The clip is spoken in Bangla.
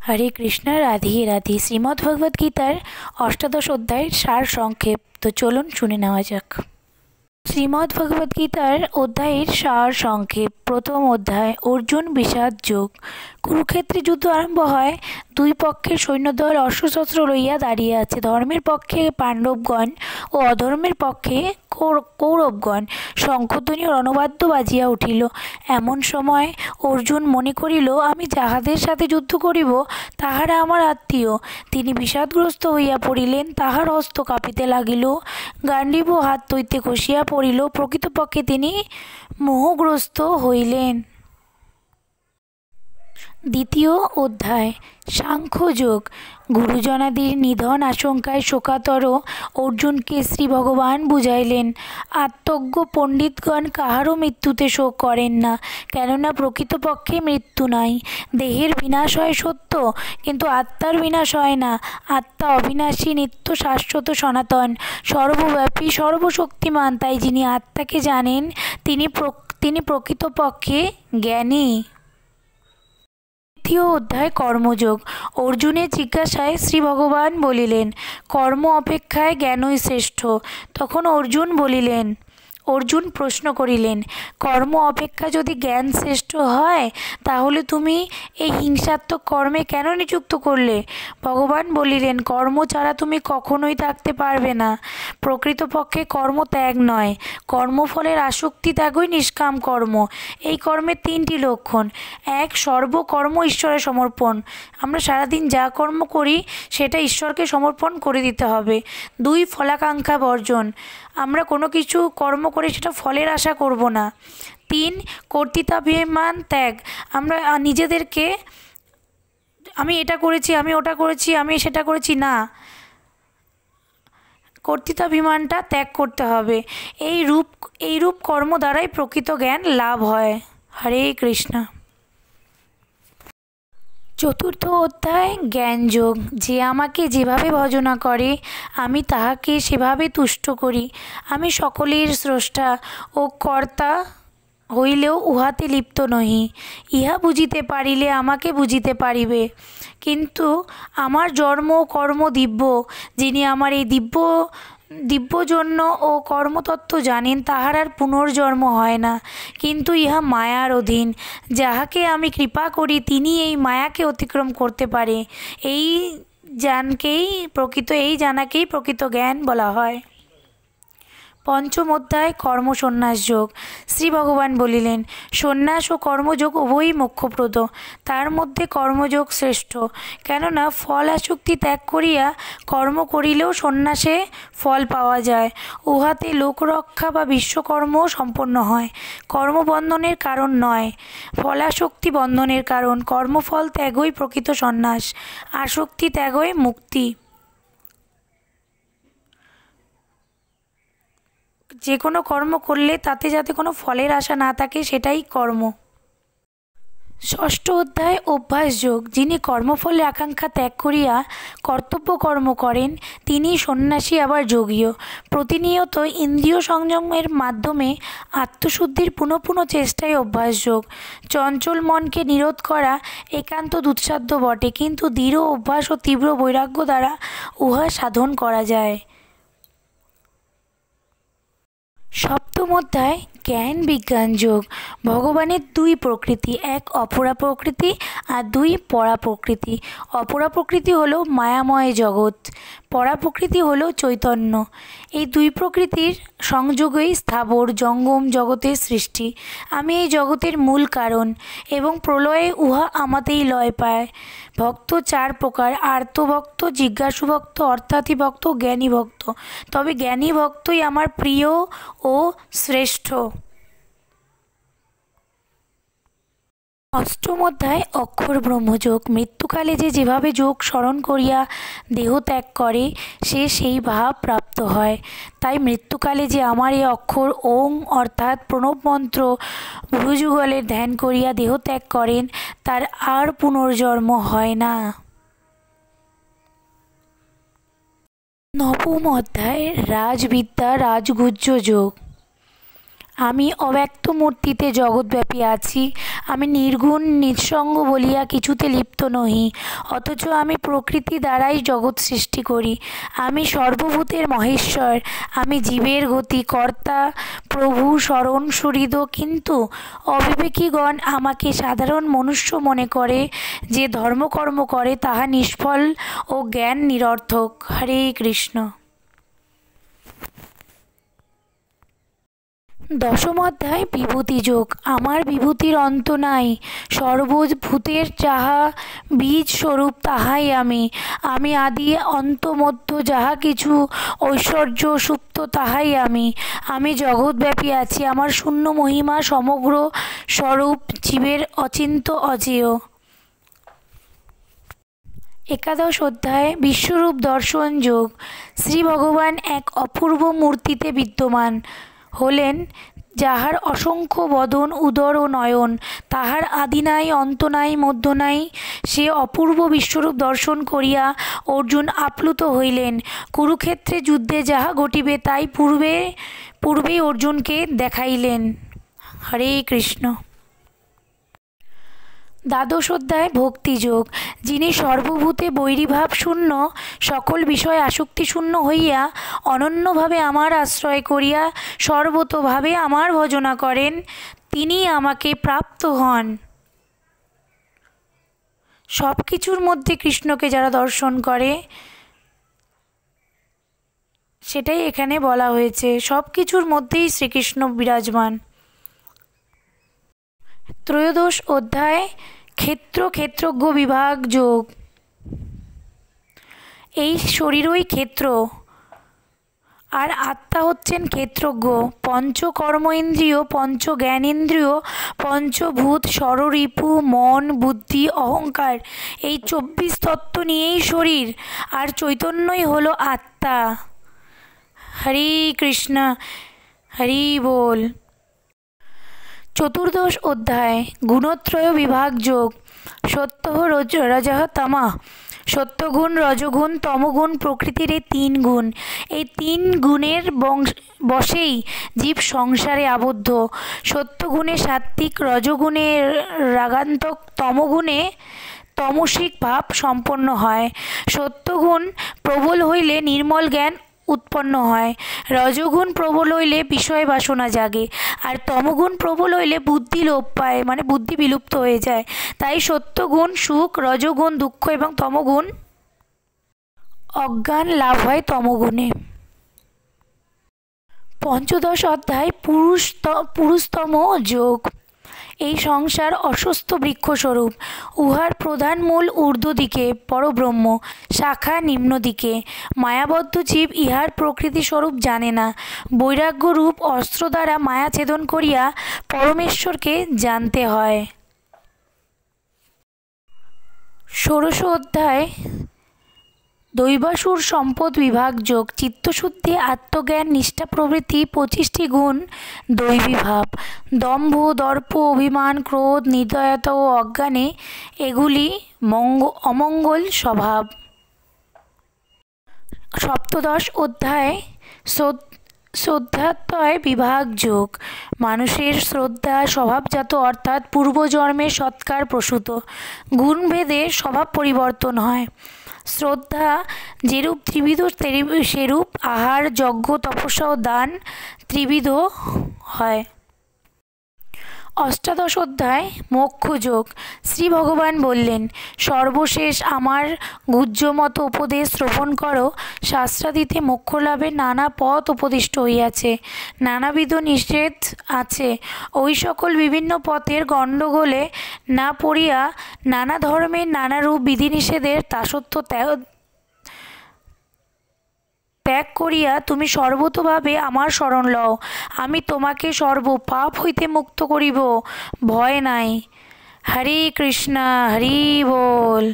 হরে কৃষ্ণ, রাধে রাধে। শ্রীমদ্ ভগবদ্ গীতার অষ্টাদশ অধ্যায়ের সার সংক্ষেপ। তো চলুন শুনে নেওয়া যাক। শ্রীমদ্ ভগবদ্ গীতার অধ্যায়ের সার সংক্ষেপ। প্রথম অধ্যায়, অর্জুন বিষাদ যোগ। কুরুক্ষেত্রে যুদ্ধ আরম্ভ হয়। দুই পক্ষের সৈন্যদল অস্ত্রশস্ত্র লইয়া দাঁড়িয়ে আছে। ধর্মের পক্ষে পাণ্ডবগণ ও অধর্মের পক্ষে কৌরবগণ। শঙ্খধ্বনি রণবাদ্য বাজিয়া উঠিল। এমন সময় অর্জুন মনে করিল, আমি যাহাদের সাথে যুদ্ধ করিব তাহারা আমার আত্মীয়। তিনি বিষাদগ্রস্ত হইয়া পড়িলেন। তাহার হস্ত কাঁপিতে লাগিল, গান্ডীব হাত হইতে খসিয়া পড়িল। প্রকৃতপক্ষে তিনি মোহগ্রস্ত হইলেন। দ্বিতীয় অধ্যায়, সাংখ্যযোগ। গুরুজনাদির নিধন আশঙ্কায় শোকাতর অর্জুনকে শ্রী ভগবান বুঝাইলেন, আত্মজ্ঞ পণ্ডিতগণ কাহারও মৃত্যুতে শোক করেন না, কেননা প্রকৃতপক্ষে মৃত্যু নাই। দেহের বিনাশ হয় সত্য, কিন্তু আত্মার বিনাশ হয় না। আত্মা অবিনাশী, নিত্য, শাশ্বত, সনাতন, সর্বব্যাপী, সর্বশক্তিমান। তাই যিনি আত্মাকে জানেন তিনি প্রকৃতপক্ষে জ্ঞানী। তৃতীয় অধ্যায়, কর্মযোগ। অর্জুনের জিজ্ঞাসায় শ্রী ভগবান বলিলেন, কর্ম অপেক্ষায় জ্ঞানই শ্রেষ্ঠ। তখন অর্জুন প্রশ্ন করিলেন, কর্ম অপেক্ষা যদি জ্ঞান শ্রেষ্ঠ হয়, তাহলে তুমি এই হিংসাত্মক কর্মে কেন নিযুক্ত করলে? ভগবান বলিলেন, কর্ম ছাড়া তুমি কখনোই থাকতে পারবে না। প্রকৃতপক্ষে কর্ম ত্যাগ নয়, কর্মফলের আসক্তি ত্যাগই নিষ্কাম কর্ম। এই কর্মের তিনটি লক্ষণ। এক, সর্বকর্ম ঈশ্বরের সমর্পণ। আমরা সারাদিন যা কর্ম করি সেটা ঈশ্বরকে সমর্পণ করে দিতে হবে। দুই, ফলাকাঙ্ক্ষা বর্জন। আমরা কোনো কিছু কর্ম করে সেটা ফলের আশা করব না। তিন, কর্তৃত্বাভিমান ত্যাগ। আমরা নিজেদেরকে আমি এটা করেছি, আমি ওটা করেছি, আমি সেটা করেছি না, কর্তৃত্বাভিমানটা ত্যাগ করতে হবে। এইরূপ কর্ম দ্বারাই প্রকৃত জ্ঞান লাভ হয়। হরে কৃষ্ণ। চতুর্থ অধ্যায়, জ্ঞানযোগ। যে আমাকে যেভাবে ভজনা করে আমি তাহাকে সেভাবে তুষ্ট করি। আমি সকলের স্রষ্টা ও কর্তা হইলেও উহাতে লিপ্ত নহি। ইহা বুঝিতে পারিলে আমাকে বুঝিতে পারিবে। কিন্তু আমার জন্ম ও কর্ম দিব্য। যিনি আমার এই দিব্যজন্য ও কর্মতত্ত্ব জানেন, তাহার আর পুনর্জন্ম হয় না, কিন্তু ইহা মায়ার অধীন। যাহাকে আমি কৃপা করি তিনি এই মায়াকে অতিক্রম করতে পারে। এই জানাকেই প্রকৃত জ্ঞান বলা হয়। পঞ্চম অধ্যায়, কর্মসন্ন্যাস যোগ। শ্রী ভগবান বলিলেন, সন্ন্যাস ও কর্মযোগ উভয়ই মোক্ষপ্রদ। তার মধ্যে কর্মযোগ শ্রেষ্ঠ, কেননা ফল আসক্তি ত্যাগ করিয়া কর্ম করিলেও সন্ন্যাসে ফল পাওয়া যায়। উহাতে লোকরক্ষা বা বিশ্বকর্মও সম্পন্ন হয়। কর্মবন্ধনের কারণ নয়, ফলাসক্তি বন্ধনের কারণ। কর্মফল ত্যাগই প্রকৃত সন্ন্যাস, আসক্তি ত্যাগই মুক্তি। যে কোনো কর্ম করলে তাতে যাতে কোনো ফলের আশা না থাকে, সেটাই কর্ম। ষষ্ঠ অধ্যায়, অভ্যাস যোগ। যিনি কর্মফলের আকাঙ্ক্ষা ত্যাগ করিয়া কর্তব্য কর্ম করেন তিনি সন্ন্যাসী, আবার যোগীও। প্রতিনিয়ত ইন্দ্রিয় সংযমের মাধ্যমে আত্মশুদ্ধির পুনঃ পুনঃ চেষ্টাই অভ্যাস যোগ। চঞ্চল মনকে নিরোধ করা একান্ত দুঃসাধ্য বটে, কিন্তু দৃঢ় অভ্যাস ও তীব্র বৈরাগ্য দ্বারা উহা সাধন করা যায়। সপ্তম অধ্যায়, জ্ঞান বিজ্ঞান যোগ। ভগবানের দুই প্রকৃতি, এক অপরা প্রকৃতি আর দুই পরা প্রকৃতি। অপরা প্রকৃতি হলো মায়াময় জগৎ, পরা প্রকৃতি হলো চৈতন্য। এই দুই প্রকৃতির সংযোগেই স্থাবর জঙ্গম জগতের সৃষ্টি। আমি এই জগতের মূল কারণ এবং প্রলয়ে উহা আমাতেই লয় পায়। ভক্ত চার প্রকার, আর্তভক্ত, জিজ্ঞাসু ভক্ত, অর্থাৎী ভক্ত, জ্ঞানী ভক্ত। তবে জ্ঞানী ভক্তই আমার প্রিয় ও শ্রেষ্ঠ। অষ্টম অধ্যায়, অক্ষর ব্রহ্মযোগ। মৃত্যুকালে যেভাবে যোগ স্মরণ করিয়া দেহ ত্যাগ করে সেই ভাব প্রাপ্ত হয়। তাই মৃত্যুকালে যে আমার এই অক্ষর ওং অর্থাৎ প্রণব মন্ত্র ভ্রুযুগলের ধ্যান করিয়া দেহ ত্যাগ করেন, তার আর পুনর্জন্ম হয় না। নবম অধ্যায়, রাজবিদ্যা রাজগুহ্য যোগ। আমি অব্যক্ত মূর্তিতে জগৎব্যাপী আছি। আমি নির্গুণ নিঃসঙ্গ বলিয়া কিছুতে লিপ্ত নহি, অথচ আমি প্রকৃতি দ্বারাই জগৎ সৃষ্টি করি। আমি সর্বভূতের মহেশ্বর, আমি জীবের গতি কর্তা, প্রভু শরণ সুহৃদ। কিন্তু অবিবেকীগণ আমাকে সাধারণ মনুষ্য মনে করে। যে ধর্মকর্ম করে তাহা নিষ্ফল ও জ্ঞান নিরর্থক। হরে কৃষ্ণ। দশম অধ্যায় বিভূতিযোগ। আমার বিভূতির অন্ত নাই, সর্বভূতের যাহা বীজ স্বরূপ তাহাই আমি। আমি আদি অন্ত মধ্য যাহা কিছু ঐশ্বর্য সুপ্ত তাহাই আমি। আমি জগৎব্যাপী আছি, আমার শূন্য মহিমা সমগ্র স্বরূপ জীবের অচিন্ত অজেয়। একাদশ অধ্যায় বিশ্বরূপ দর্শন যোগ। শ্রী ভগবান এক অপূর্ব মূর্তিতে বিদ্যমান হলেন, যাহার অসংখ্য বদন উদর ও নয়ন। তাহার আদি নাই, অন্ত নাই, মধ্য নাই। সে অপূর্ব বিশ্বরূপ দর্শন করিয়া অর্জুন আপ্লুত হইলেন। কুরুক্ষেত্রে যুদ্ধে যাহা ঘটিবে তাই পূর্বেই অর্জুনকে দেখাইলেন। হরে কৃষ্ণ। দ্বাদশ অধ্যায় ভক্তিযোগ। যিনি সর্বভূতে বৈরীভাব শূন্য, সকল বিষয় আসক্তি শূন্য হইয়া অনন্যভাবে আমার আশ্রয় করিয়া সর্বতোভাবে আমার ভজনা করেন, তিনি আমাকে প্রাপ্ত হন। সব কিছুর মধ্যে কৃষ্ণকে যারা দর্শন করে সেটাই এখানে বলা হয়েছে। সব কিছুর মধ্যেই শ্রীকৃষ্ণ বিরাজমান। ত্রয়োদশ অধ্যায় ক্ষেত্রজ্ঞ বিভাগ যোগ। এই শরীরই ক্ষেত্র, আর আত্মা হচ্ছেন ক্ষেত্রজ্ঞ। পঞ্চ কর্ম ইন্দ্রিয়, পঞ্চ জ্ঞানেন্দ্রিয়, পঞ্চভূত, ষড়রিপু, মন, বুদ্ধি, অহংকার, এই 24 তত্ত্ব নিয়েই শরীর, আর চৈতন্যই হলো আত্মা। হরে কৃষ্ণ। হরি বল। চতুর্দশ অধ্যায় গুণত্রয় বিভাগ যোগ। সত্য রজঃ তমঃ। সত্যগুণ, রজগুণ, তমগুণ প্রকৃতির এই 3 গুণ। এই 3 গুণের বশেই জীব সংসারে আবদ্ধ। সত্যগুণে সাত্ত্বিক, রজগুণে রাগান্তক, তমগুণে তমসিক ভাব সম্পন্ন হয়। সত্যগুণ প্রবল হইলে নির্মল জ্ঞান উৎপন্ন হয়, রজগুণ প্রবল হইলে বিষয় বাসনা জাগে, আর তমগুণ প্রবল হইলে বুদ্ধি লোপ পায়, মানে বুদ্ধি বিলুপ্ত হয়ে যায়। তাই সত্যগুণ সুখ, রজগুণ দুঃখ এবং তমগুণ অজ্ঞান লাভ হয় তমগুণে। পঞ্চদশ অধ্যায় পুরুষতম যোগ। এই সংসার অস্বস্থ বৃক্ষস্বরূপ। উহার প্রধান মূল ঊর্ধ্ব দিকে, পরব্রহ্ম, শাখা নিম্ন দিকে। মায়াবদ্ধ জীব ইহার প্রকৃতি স্বরূপ জানে না। বৈরাগ্য রূপ অস্ত্র দ্বারা মায়া ছেদন করিয়া পরমেশ্বরকে জানতে হয়। ষোড়শ অধ্যায় দৈবাসুর সম্পদ বিভাগ যোগ। চিত্তশুদ্ধি, আত্মজ্ঞান, নিষ্ঠা প্রভৃতি 25টি গুণ দৈবী ভাব। দম্ভ, দর্প, অভিমান, ক্রোধ, নির্দয়তা ও অজ্ঞানে এগুলি অমঙ্গল স্বভাব। সপ্তদশ অধ্যায় শ্রদ্ধাত্ময় বিভাগ যোগ। মানুষের শ্রদ্ধা স্বভাবজাত, অর্থাৎ পূর্বজন্মের সৎকার প্রসূত। গুণভেদে স্বভাব পরিবর্তন হয়। শ্রদ্ধা যেরূপ ত্রিবিধ সেরূপ আহার, যজ্ঞ, তপস্যা ও দান ত্রিবিধ হয়। অষ্টাদশ অধ্যায় মোক্ষযোগ। শ্রী ভগবান বললেন, সর্বশেষ আমার গুহ্যমত উপদেশ শ্রবণ করো। শাস্ত্রাদিতে মোক্ষ লাভের নানা পথ উপদিষ্ট হইয়াছে, নানাবিধ নিষেধ আছে। ওই সকল বিভিন্ন পথের গণ্ডগোলে না পড়িয়া নানা ধর্মের নানারূপ বিধিনিষেধের দাসত্ব ত্যাগ করিয়া তুমি সর্বতোভাবে আমার শরণ লও। আমি তোমাকে সর্ব পাপ হইতে মুক্ত করিব, ভয় নাই। হরে কৃষ্ণ। হরি বল।